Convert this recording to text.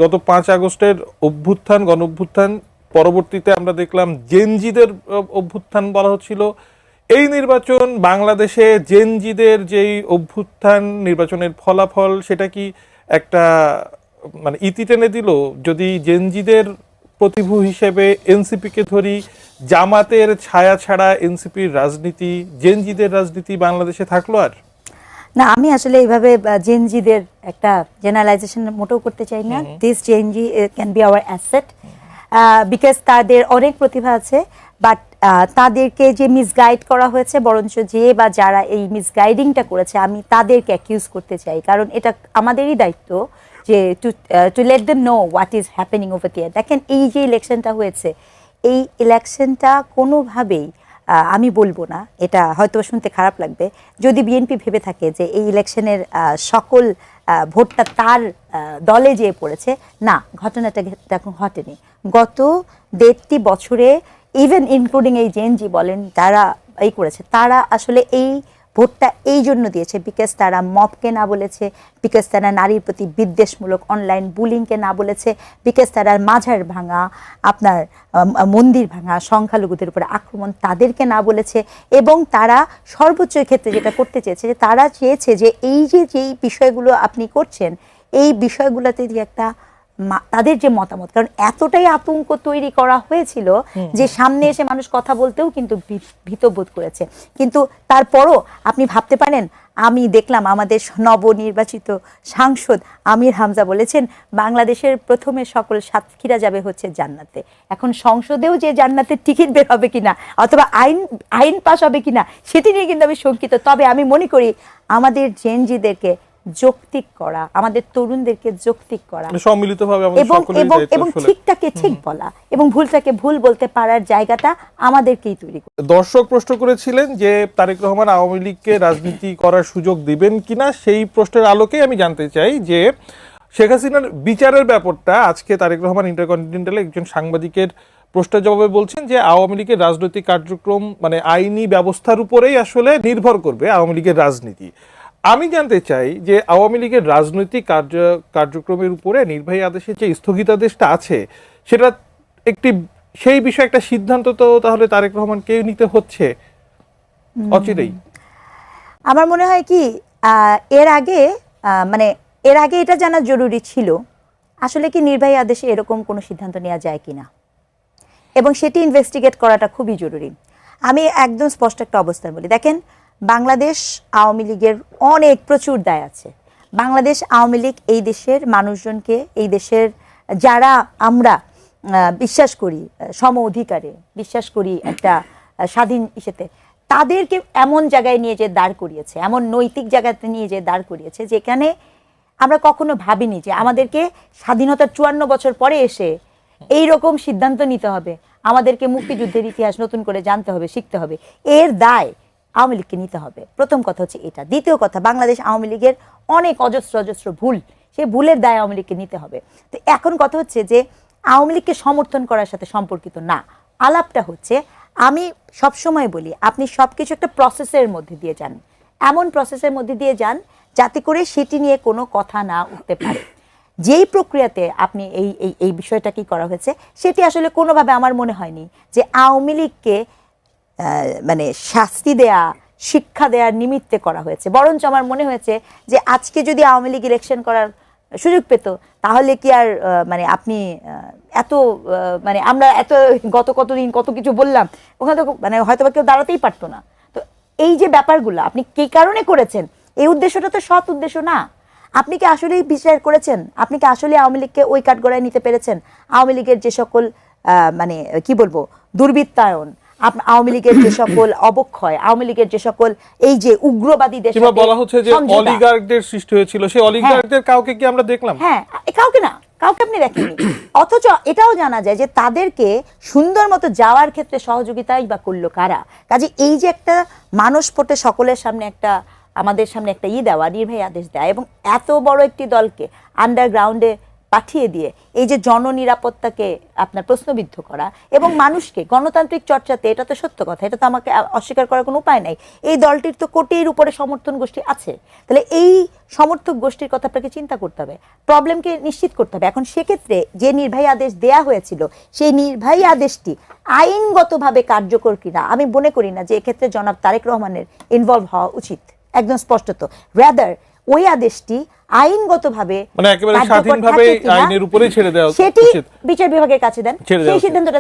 গত 5 আগস্টের অভ্যুত্থান, গণ অভ্যুত্থান পরবর্তীতে আমরা দেখলাম জেনজিদের অভ্যুত্থান বলা হচ্ছিল। এই নির্বাচন বাংলাদেশে জেনজিদের যেই অভ্যুত্থান, নির্বাচনের ফলাফল, সেটা কি একটা মানে ইতি টেনে দিল? যদি জেনজিদের প্রতিভূ হিসেবে এনসিপিকে ধরি, জামাতের ছায়া ছাড়া এনসিপির রাজনীতি, জেনজিদের রাজনীতি বাংলাদেশে থাকলো আর? না, আমি আসলে এইভাবে জেনজিদের একটা জেনারেলাইজেশন মোটেও করতে চাই না। This Gen Z can be hour asset, because তাদের অনেক প্রতিভা আছে, বাট তাদেরকে যে মিসগাইড করা হয়েছে, বরঞ্চ যে বা যারা এই মিসগাইডিংটা করেছে আমি তাদেরকে অ্যাকিউজ করতে চাই, কারণ এটা আমাদেরই দায়িত্ব যে to let them know what is happening over there. দেখেন, এই যে ইলেকশনটা হয়েছে, এই ইলেকশনটা কোনোভাবেই আমি বলবো না, এটা হয়তো শুনতে খারাপ লাগবে, যদি বিএনপি ভেবে থাকে যে এই ইলেকশনের সকল ভোটটা তার দলে যেয়ে পড়েছে, না, ঘটনাটা এখন ঘটেনি। গত 1.5 বছরে ইভেন ইনক্লুডিং এই জেনজি বলেন যারা এই করেছে, তারা আসলে এই ভোটটা এই জন্য দিয়েছে বিকজ তারা মবকে না বলেছে, বিকজ তারা নারীর প্রতি বিদ্বেষমূলক অনলাইন বুলিংকে না বলেছে, বিকজ তারা মাজার ভাঙা, আপনার মন্দির ভাঙা, সংখ্যালঘুদের উপরে আক্রমণ তাদেরকে না বলেছে, এবং তারা সর্বোচ্চ ক্ষেত্রে যেটা করতে চেয়েছে, যে তারা চেয়েছে যে এই যে যেই বিষয়গুলো আপনি করছেন, এই বিষয়গুলোতে যে একটা তাদের যে মতামত, কারণ এতটাই আতঙ্ক তৈরি করা হয়েছিল যে সামনে এসে মানুষ কথা বলতেও কিন্তু ভীতবোধ করেছে। কিন্তু তারপরও আপনি ভাবতে পারেন, আমি দেখলাম আমাদের নবনির্বাচিত সাংসদ আমির হামজা বলেছেন বাংলাদেশের প্রথমে সকল সাতক্ষীরা যাবে হচ্ছে জান্নাতে। এখন সংসদেও যে জান্নাতের টিকিট বের হবে কিনা অথবা আইন পাস হবে কিনা সেটি নিয়ে কিন্তু আমি শঙ্কিত। তবে আমি মনে করি আমাদের জেনজিদেরকে যৌক্তিক করা, আমাদের তরুণদেরকে যৌক্তিক করা, সম্মিলিতভাবে এবং ঠিকটাকে ঠিক বলা এবং ভুলটাকে ভুল বলতে পারার জায়গাটা আমাদেরকেই তৈরি করা। দর্শক প্রশ্ন করেছিলেন যে তারেক রহমান আওয়ামী লীগকে রাজনীতি করার সুযোগ দিবেন কিনা, সেই প্রশ্নের আলোকে আমি জানতে চাই যে শেখ হাসিনার বিচারের ব্যাপারটা আজকে তারেক রহমান ইন্টারকন্টিনেন্টালে একজন সাংবাদিকের প্রশ্নের জবাবে বলছেন যে আওয়ামী লীগের রাজনৈতিক কার্যক্রম মানে আইনি ব্যবস্থার উপরেই আসলে নির্ভর করবে আওয়ামী লীগের রাজনীতি। আমি জানতে চাই যে আওয়ামী লীগের রাজনৈতিক কার্যক্রমের উপরে নির্বাহী আদেশের যে স্থগিতাদেশটা আছে, সেটা সেই বিষয়ে একটা সিদ্ধান্ত তো তাহলে তারেক রহমানকে নিতে হচ্ছে অচিরেই। আমার মনে হয় কি এর আগে এটা জানা জরুরি ছিল আসলে কি নির্বাহী আদেশে এরকম কোনো সিদ্ধান্ত নেওয়া যায় কিনা, এবং সেটি ইনভেস্টিগেট করাটা খুবই জরুরি। আমি একদম স্পষ্ট একটা অবস্থান বলি, দেখেন, বাংলাদেশ আওয়ামী লীগের প্রচুর দায় আছে। বাংলাদেশ আওয়ামী লীগ এই দেশের মানুষজনকে, এই দেশের যারা আমরা বিশ্বাস করি সম অধিকারে, বিশ্বাস করি একটা স্বাধীন ইসেতে, তাদেরকে এমন জায়গায় নিয়ে যে দাঁড় করিয়েছে, এমন নৈতিক জায়গাতে নিয়ে যে দাঁড় করিয়েছে যেখানে আমরা কখনো ভাবিনি যে আমাদেরকে স্বাধীনতার 54 বছর পরে এসে এই রকম সিদ্ধান্ত নিতে হবে, আমাদেরকে মুক্তিযুদ্ধের ইতিহাস নতুন করে জানতে হবে, শিখতে হবে। এর দায় আওয়ামী লীগকে নিতে হবে। প্রথম কথা হচ্ছে এটা। দ্বিতীয় কথা, বাংলাদেশ আওয়ামী লীগের অনেক অজস্র ভুল, সেই ভুলের দায় আওয়ামী লীগকে নিতে হবে। তো এখন কথা হচ্ছে যে আওয়ামী লীগকে সমর্থন করার সাথে সম্পর্কিত না, আলাপটা হচ্ছে, আমি সবসময় বলি আপনি সবকিছু একটা প্রসেসের মধ্যে দিয়ে যান, এমন প্রসেসের মধ্যে দিয়ে যান যাতে করে সেটি নিয়ে কোনো কথা না উঠতে পারে। যেই প্রক্রিয়াতে আপনি এই বিষয়টা কি করা হয়েছে, সেটি আসলে কোনোভাবে আমার মনে হয়নি যে আওয়ামী লীগকে মানে শাস্তি দেয়া, শিক্ষা দেওয়ার নিমিত্তে করা হয়েছে। বরঞ্চ আমার মনে হয়েছে যে আজকে যদি আওয়ামী লীগ ইলেকশন করার সুযোগ পেত, তাহলে কি আর মানে আপনি এত মানে আমরা এত কতদিন কত কিছু বললাম, ওখানে তো মানে হয়তো বা কেউ দাঁড়াতেই পারতো না। তো এই যে ব্যাপারগুলো আপনি কি কারণে করেছেন, এই উদ্দেশ্যটা তো সৎ উদ্দেশ্য না। আপনি কি আসলেই বিচার করেছেন? আপনি কি আসলে আওয়ামী লীগকে ওই কাঠগড়ায় নিতে পেরেছেন? আওয়ামী লীগের যে সকল মানে কি বলবো দুর্বৃত্তায়ন, আওয়ামী লীগের যে সকল অবক্ষয়, আওয়ামী লীগের যে সকল এই যে উগ্রবাদীদের সাথে বলা হচ্ছে যে অলিগার্কদের সৃষ্টি হয়েছিল, সেই অলিগার্কদের কাউকে কি আমরা দেখলাম? হ্যাঁ, কাউকে না, কাউকে আপনি দেখেননি। অথচ এটাও জানা যায় যে তাদেরকে সুন্দর মতো যাওয়ার ক্ষেত্রে সহযোগিতাই বা করলো কারা। কাজে এই যে একটা মানসপটে সকলের সামনে একটা আমাদের সামনে একটা দেওয়া, নির্বাহী আদেশ দেওয়া, এবং এত বড় একটি দলকে আন্ডারগ্রাউন্ডে পাঠিয়ে দিয়ে এই যে জননিরাপত্তাকে আপনার প্রশ্নবিদ্ধ করা এবং মানুষকে গণতান্ত্রিক চর্চাতে, এটা তো সত্য কথা, এটা তো আমাকে অস্বীকার করার কোনো উপায় নাই, এই দলটির তো কোটির উপরে সমর্থন গোষ্ঠী আছে, তাহলে এই সমর্থক গোষ্ঠীর কথা আপনাকে চিন্তা করতে হবে, প্রবলেমকে নিশ্চিত করতে হবে। এখন সেক্ষেত্রে যে নির্বাহী আদেশ দেয়া হয়েছিল সেই নির্বাহী আদেশটি আইনগতভাবে কার্যকর কিনা আমি মনে করি না যে এক্ষেত্রে জনাব তারেক রহমানের ইনভলভ হওয়া উচিত, একদম স্পষ্টত। রাদার ওই আদেশটি আইনগতভাবে মানে একেবারে কার্যকর স্বাধীনভাবে থাকে কিনা আইনের উপরেই ছেড়ে দেওয়া সেটি উচিত। বিচার বিভাগের কাছে দেন, ছেড়ে দেওয়া সেই উচিত। সিদ্ধান্তটা